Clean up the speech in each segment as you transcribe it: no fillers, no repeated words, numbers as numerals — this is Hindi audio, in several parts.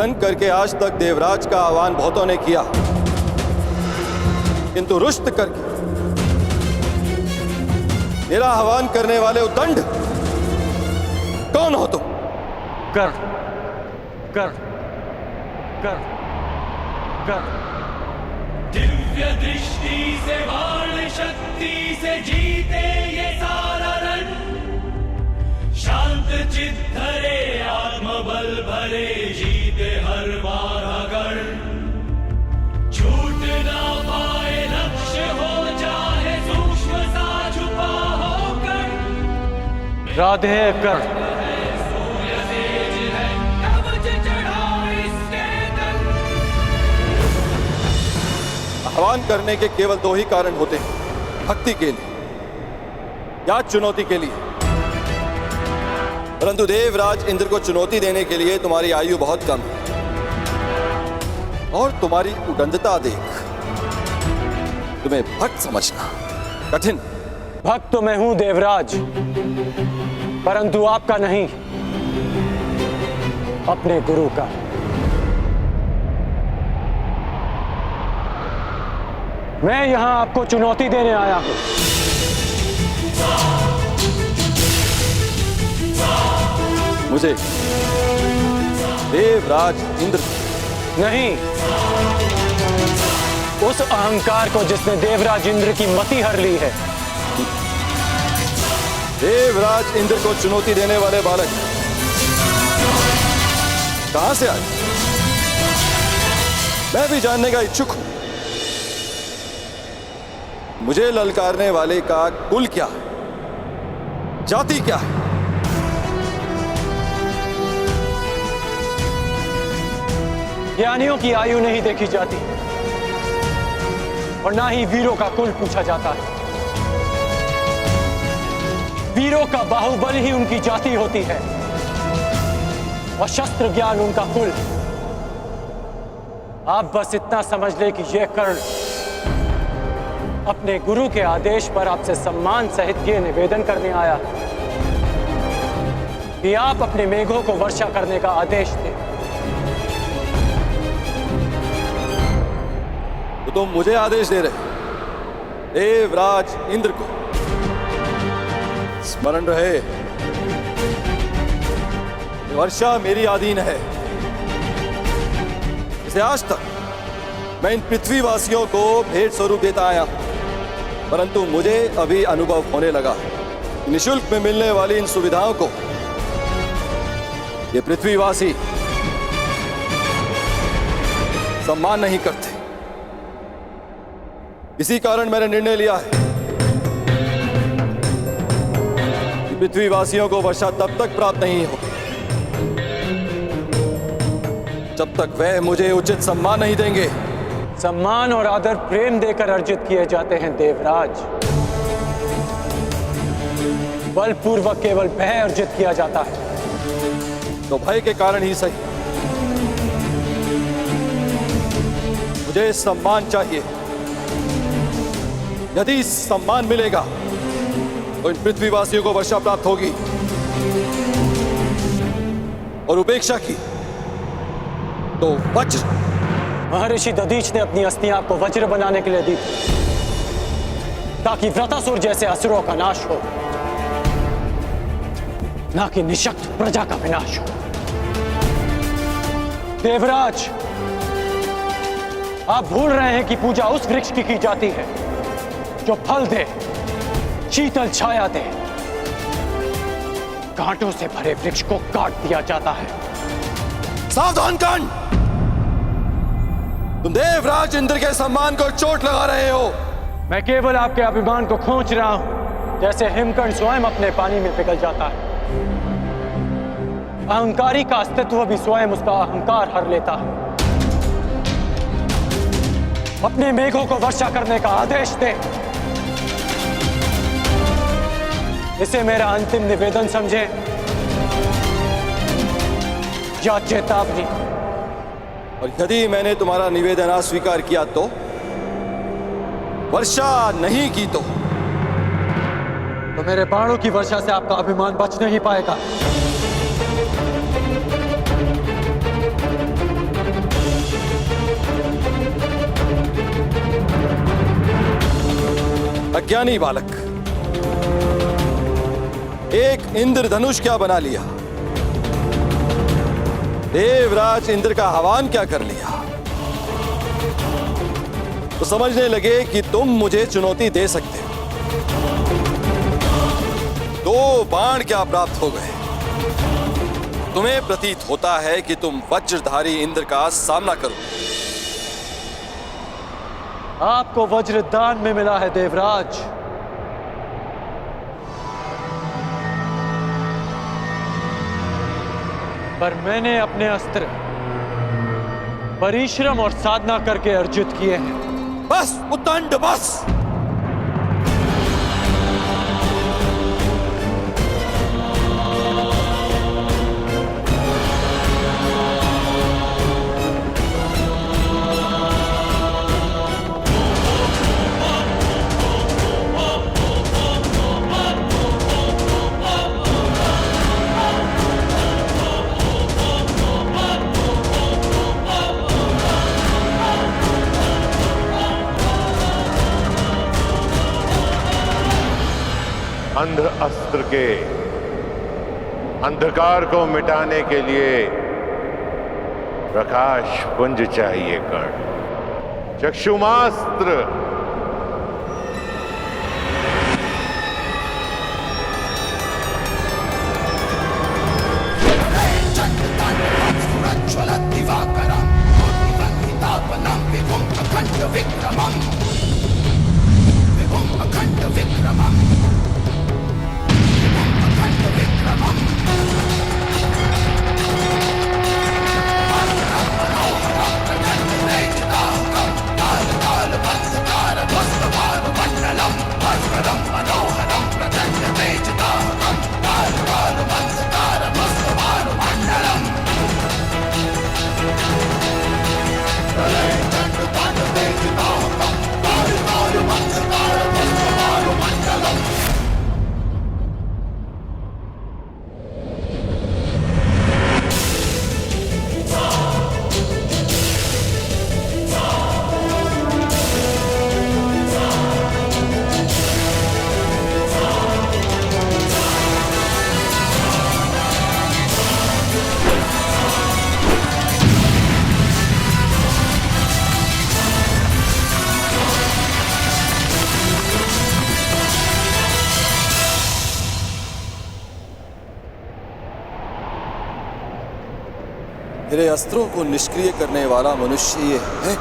प्रसन्न करके आज तक देवराज का आह्वान बहुतों ने किया, किंतु रुष्ट करके मेरा आह्वान करने वाले उद्दंड कौन हो तुम? कर कर कर कर दिव्य दृष्टि से बाण शक्ति से जीते ये सारा रण, शांत चित धरे आत्मबल भरे जीते हर बार अगर, छूट ना पाए लक्ष्य हो चाहे सूक्ष्म सा छुपा होकर, राधे कर आह्वान करने के केवल दो ही कारण होते हैं, भक्ति के लिए या चुनौती के लिए। परंतु देवराज इंद्र को चुनौती देने के लिए तुम्हारी आयु बहुत कम है और तुम्हारी उदंडता देख तुम्हें भक्त समझना कठिन। भक्त तो मैं हूं देवराज, परंतु आपका नहीं, अपने गुरु का। मैं यहां आपको चुनौती देने आया हूं। मुझे देवराज इंद्र नहीं, उस अहंकार को जिसने देवराज इंद्र की मति हर ली है। देवराज इंद्र को चुनौती देने वाले बालक कहां से आए? मैं भी जानने का इच्छुक हूं। मुझे ललकारने वाले का कुल क्या है, जाति क्या है? ज्ञानियों की आयु नहीं देखी जाती और ना ही वीरों का कुल पूछा जाता है। वीरों का बाहुबल ही उनकी जाति होती है और शस्त्र ज्ञान उनका कुल। आप बस इतना समझ ले कि यह कर्ण अपने गुरु के आदेश पर आपसे सम्मान सहित ये निवेदन करने आया कि आप अपने मेघों को वर्षा करने का आदेश दें। तो तुम मुझे आदेश दे रहे, देवराज इंद्र को? स्मरण रहे, वर्षा मेरी अधीन है। इसे आज तक मैं इन पृथ्वीवासियों को भेंट स्वरूप देता आया, परंतु मुझे अभी अनुभव होने लगा निःशुल्क में मिलने वाली इन सुविधाओं को ये पृथ्वीवासी सम्मान नहीं करते। इसी कारण मैंने निर्णय लिया है कि पृथ्वीवासियों को वर्षा तब तक प्राप्त नहीं होगी जब तक वह मुझे उचित सम्मान नहीं देंगे। सम्मान और आदर प्रेम देकर अर्जित किए जाते हैं देवराज, बलपूर्वक केवल भय अर्जित किया जाता है। तो भय के कारण ही सही मुझे सम्मान चाहिए। यदि सम्मान मिलेगा तो इन पृथ्वीवासियों को वर्षा प्राप्त होगी और उपेक्षा की तो वज्र। महर्षि दधीच ने अपनी अस्थियां आपको वज्र बनाने के लिए दी थी ताकि व्रतासुर जैसे असुरों का नाश हो, ना कि निशक्त प्रजा का विनाश हो। देवराज, आप भूल रहे हैं कि पूजा उस वृक्ष की जाती है जो फल दे, शीतल छाया दे। कांटों से भरे वृक्ष को काट दिया जाता है। सावधान कर्ण, तुम देवराज इंद्र के सम्मान को चोट लगा रहे हो। मैं केवल आपके अभिमान को खींच रहा हूं, जैसे हिमकर्ण स्वयं अपने पानी में पिघल जाता है। अहंकारी का अस्तित्व भी स्वयं उसका अहंकार हर लेता है। अपने मेघों को वर्षा करने का आदेश दे। इसे मेरा अंतिम निवेदन समझे या चेतावनी। और यदि मैंने तुम्हारा निवेदन अस्वीकार किया तो, वर्षा नहीं की तो मेरे बाणों की वर्षा से आपका अभिमान बच नहीं पाएगा। अज्ञानी बालक, एक इंद्रधनुष क्या बना लिया, देवराज इंद्र का आह्वान क्या कर लिया, तो समझने लगे कि तुम मुझे चुनौती दे सकते हो। 2 बाण क्या प्राप्त हो गए। तुम्हें प्रतीत होता है कि तुम वज्रधारी इंद्र का सामना करो। आपको वज्र दान में मिला है देवराज। पर मैंने अपने अस्त्र परिश्रम और साधना करके अर्जित किए हैं। बस उद्दंड बस। अंध अस्त्र के अंधकार को मिटाने के लिए प्रकाश पुंज चाहिए कर्ण। चक्षुमास्त्र मेरे अस्त्रों को निष्क्रिय करने वाला मनुष्य ये है।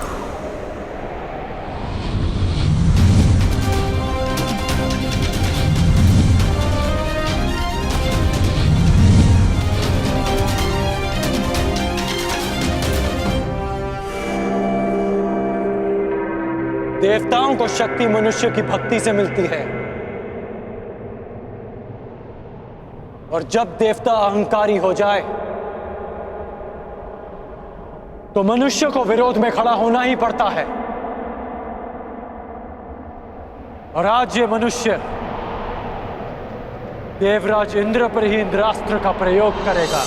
देवताओं को शक्ति मनुष्य की भक्ति से मिलती है, और जब देवता अहंकारी हो जाए तो मनुष्य को विरोध में खड़ा होना ही पड़ता है। और आज ये मनुष्य देवराज इंद्र पर ही इंद्रास्त्र का प्रयोग करेगा।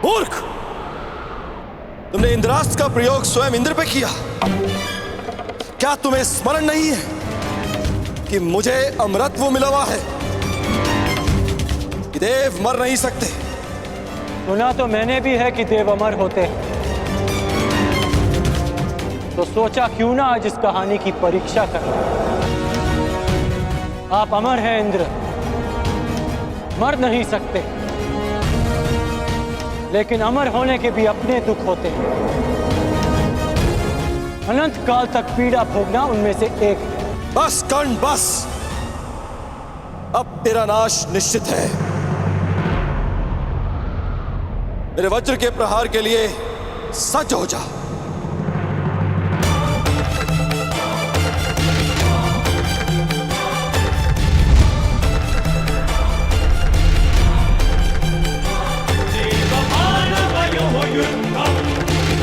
मूर्ख, तुमने इंद्रास्त्र का प्रयोग स्वयं इंद्र पे किया। क्या तुम्हें स्मरण नहीं है कि मुझे अमरत्व मिला हुआ है, कि देव मर नहीं सकते। सुना तो मैंने भी है कि देव अमर होते हैं, तो सोचा क्यों ना आज इस कहानी की परीक्षा कर लें। आप अमर हैं इंद्र, मर नहीं सकते, लेकिन अमर होने के भी अपने दुख होते हैं। अनंत काल तक पीड़ा भोगना उनमें से एक है। बस कर्ण बस, अब तेरा नाश निश्चित है। मेरे वज्र के प्रहार के लिए सज्ज हो जा। देवमानवयोः युद्धं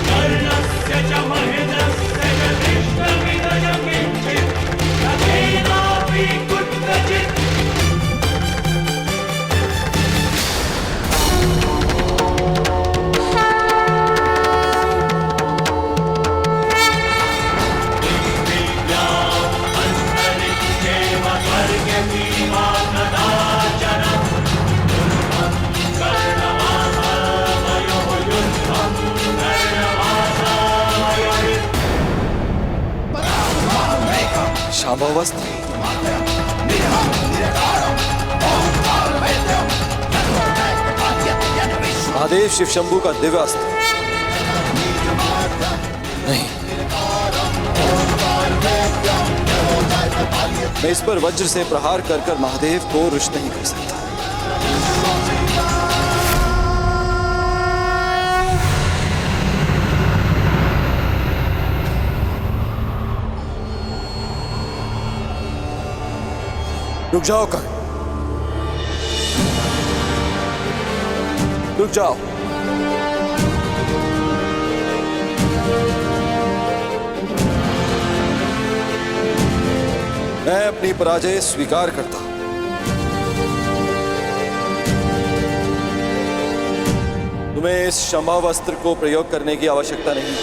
कर्णस्य च महेन्द्रस्य च दृष्टमिदं किञ्चित् न केनापि कुत्रचित्। शांभवस्थ, महादेव शिव शंभू का दिव्य अस्त्र नहीं, मैं इस पर वज्र से प्रहार कर कर महादेव को रुष्ट नहीं कर सकता। रुक जाओ कर्ण, रुक जाओ। मैं अपनी पराजय स्वीकार करता हूं। तुम्हें इस शंभावस्त्र को प्रयोग करने की आवश्यकता नहीं।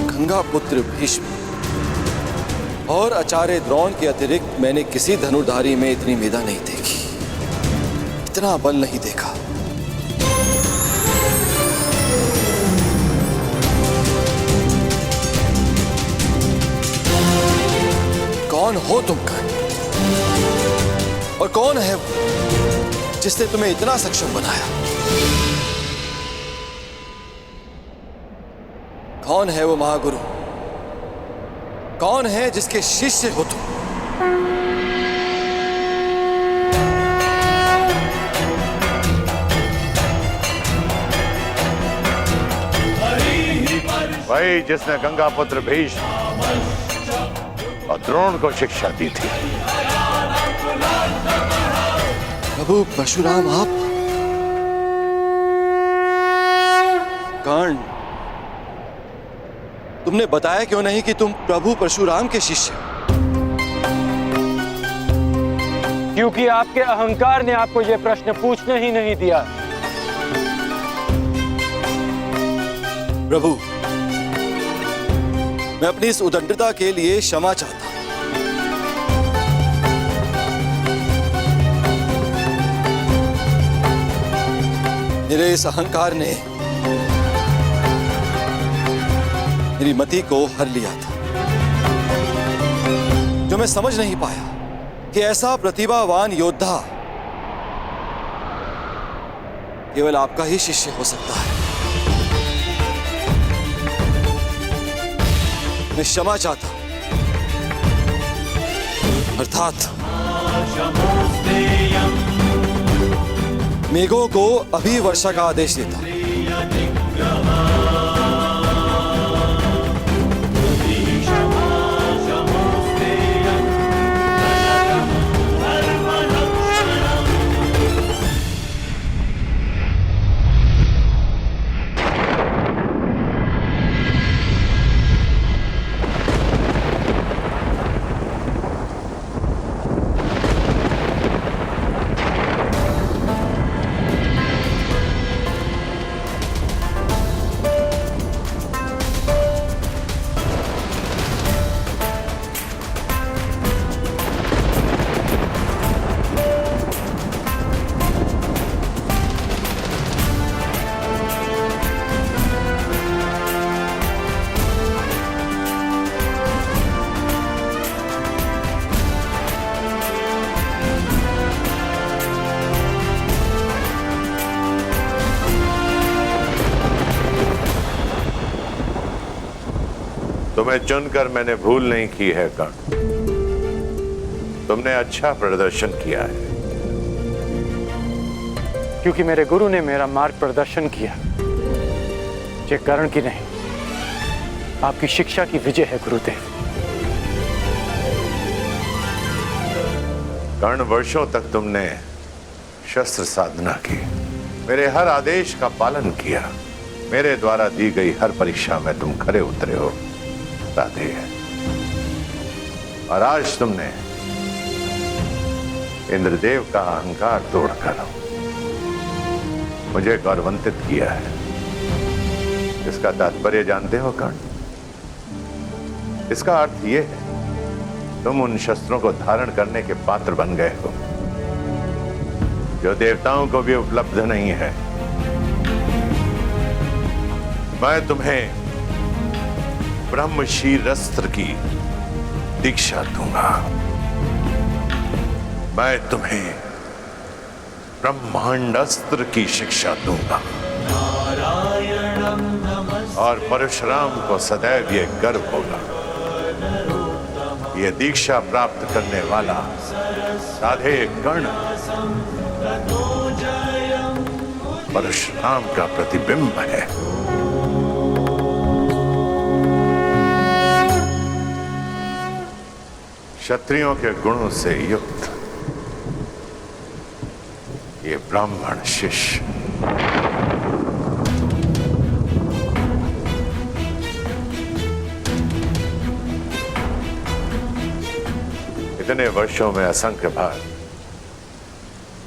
गंगा पुत्र भीष्म और आचार्य द्रोण के अतिरिक्त मैंने किसी धनुर्धारी में इतनी मेधा नहीं देखी, इतना बल नहीं देखा। कौन हो तुम कर्ण, और कौन है वो जिसने तुम्हें इतना सक्षम बनाया? कौन है वो महागुरु? कौन है जिसके शिष्य हो तुम? वही जिसने गंगा पुत्र भीष्म और द्रोण को शिक्षा दी थी। प्रभु परशुराम आप? कर्ण, तुमने बताया क्यों नहीं कि तुम प्रभु परशुराम के शिष्य हो? क्योंकि आपके अहंकार ने आपको यह प्रश्न पूछने ही नहीं दिया। प्रभु, मैं अपनी इस उदंडता के लिए क्षमा चाहता हूं। मेरे इस अहंकार ने मेरी मति को हर लिया था, जो मैं समझ नहीं पाया कि ऐसा प्रतिभावान योद्धा केवल आपका ही शिष्य हो सकता है। मैं क्षमा चाहता हूं, अर्थात मेघों को अभी वर्षा का आदेश देता हूं। तुम्हें चुनकर मैंने भूल नहीं की है कर्ण। तुमने अच्छा प्रदर्शन किया है। क्योंकि मेरे गुरु ने मेरा मार्ग प्रदर्शन किया। ये कर्ण की नहीं, आपकी शिक्षा की विजय है गुरुदेव। कर्ण, वर्षों तक तुमने शस्त्र साधना की, मेरे हर आदेश का पालन किया, मेरे द्वारा दी गई हर परीक्षा में तुम खरे उतरे हो। राधे, और आज तुमने इंद्रदेव का अहंकार तोड़कर मुझे गौरवान्वित किया है। इसका तात्पर्य जानते हो कर्ण? इसका अर्थ यह है तुम उन शस्त्रों को धारण करने के पात्र बन गए हो जो देवताओं को भी उपलब्ध नहीं है। मैं तुम्हें ब्रह्मशील अस्त्र की दीक्षा दूंगा। मैं तुम्हें ब्रह्मांड अस्त्र की शिक्षा दूंगा। और परशुराम को सदैव ये गर्व होगा, ये दीक्षा प्राप्त करने वाला राधे कर्ण परशुराम का प्रतिबिंब है। क्षत्रियों के गुणों से युक्त ये ब्राह्मण शिष्य इतने वर्षों में असंख्य बार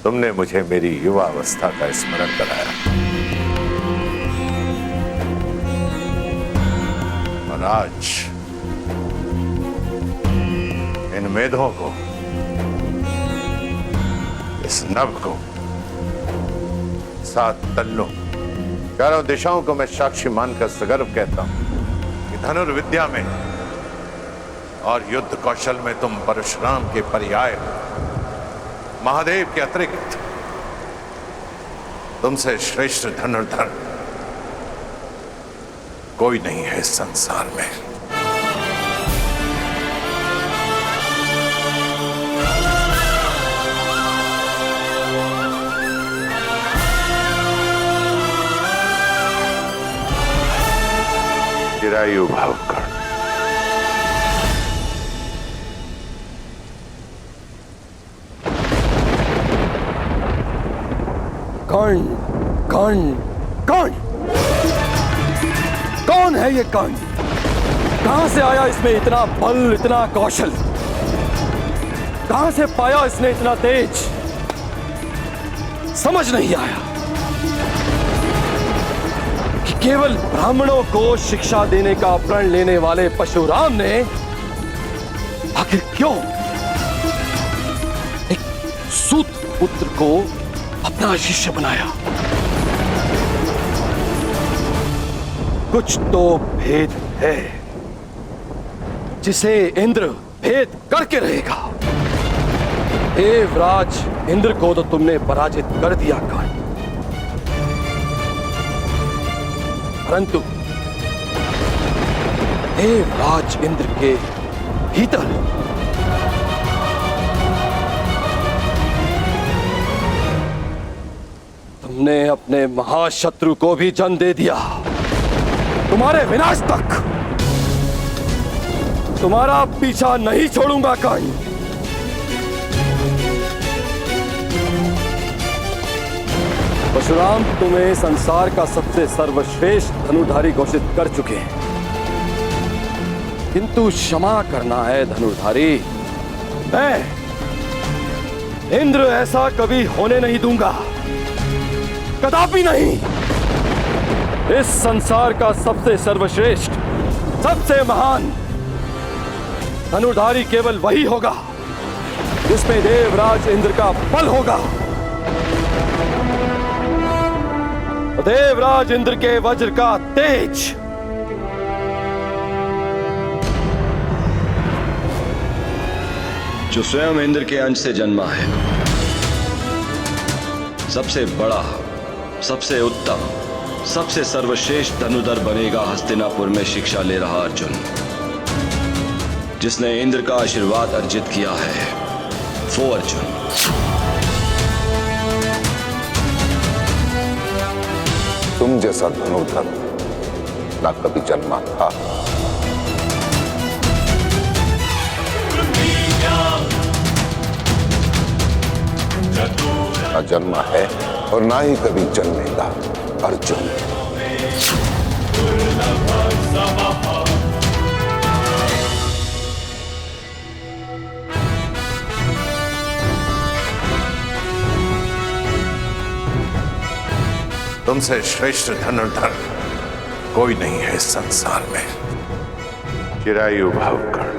तुमने मुझे मेरी युवा अवस्था का स्मरण कराया, और आज इन मेधों को, इस नभ को, 7 तल्लों, चारों दिशाओं को मैं साक्षी मानकर सगर्व कहता हूं कि धनुर्विद्या में और युद्ध कौशल में तुम परशुराम के पर्याय हो। महादेव के अतिरिक्त तुमसे श्रेष्ठ धनुर्धर कोई नहीं है इस संसार में। चिरायु भाव कर्ण, कर्ण, कर्ण, कर्ण, कौन है ये कर्ण? कहां से आया इसमें इतना बल, इतना कौशल? कहां से पाया इसने इतना तेज? समझ नहीं आया कि केवल ब्राह्मणों को शिक्षा देने का प्रण लेने वाले परशुराम ने आखिर क्यों एक सूत पुत्र को अपना शिष्य बनाया। कुछ तो भेद है जिसे इंद्र भेद करके रहेगा। देवराज इंद्र को तो तुमने पराजित कर दिया कर्ण, परंतु देवराज इंद्र के भीतर तुमने अपने महाशत्रु को भी जन्म दे दिया। तुम्हारे विनाश तक तुम्हारा पीछा नहीं छोड़ूंगा कर्ण। परशुराम तुम्हें संसार का सबसे सर्वश्रेष्ठ धनुर्धारी घोषित कर चुके हैं, किंतु क्षमा करना है धनुर्धारी। मैं इंद्र ऐसा कभी होने नहीं दूंगा, कदापि नहीं। इस संसार का सबसे सर्वश्रेष्ठ, सबसे महान धनुर्धारी केवल वही होगा जिसमें देवराज इंद्र का बल होगा। देवराज इंद्र के वज्र का तेज, जो स्वयं इंद्र के अंश से जन्मा है, सबसे बड़ा, सबसे उत्तम, सबसे सर्वश्रेष्ठ धनुधर बनेगा हस्तिनापुर में शिक्षा ले रहा अर्जुन। जिसने इंद्र का आशीर्वाद अर्जित किया है वो अर्जुन। तुम जैसा धनुर्धर ना कभी जन्मा था, ना जन्मा है और ना ही कभी जन्मेगा अर्जुन। तुमसे श्रेष्ठ धनुर्धर कोई नहीं है इस संसार में। चिरायु भव कर।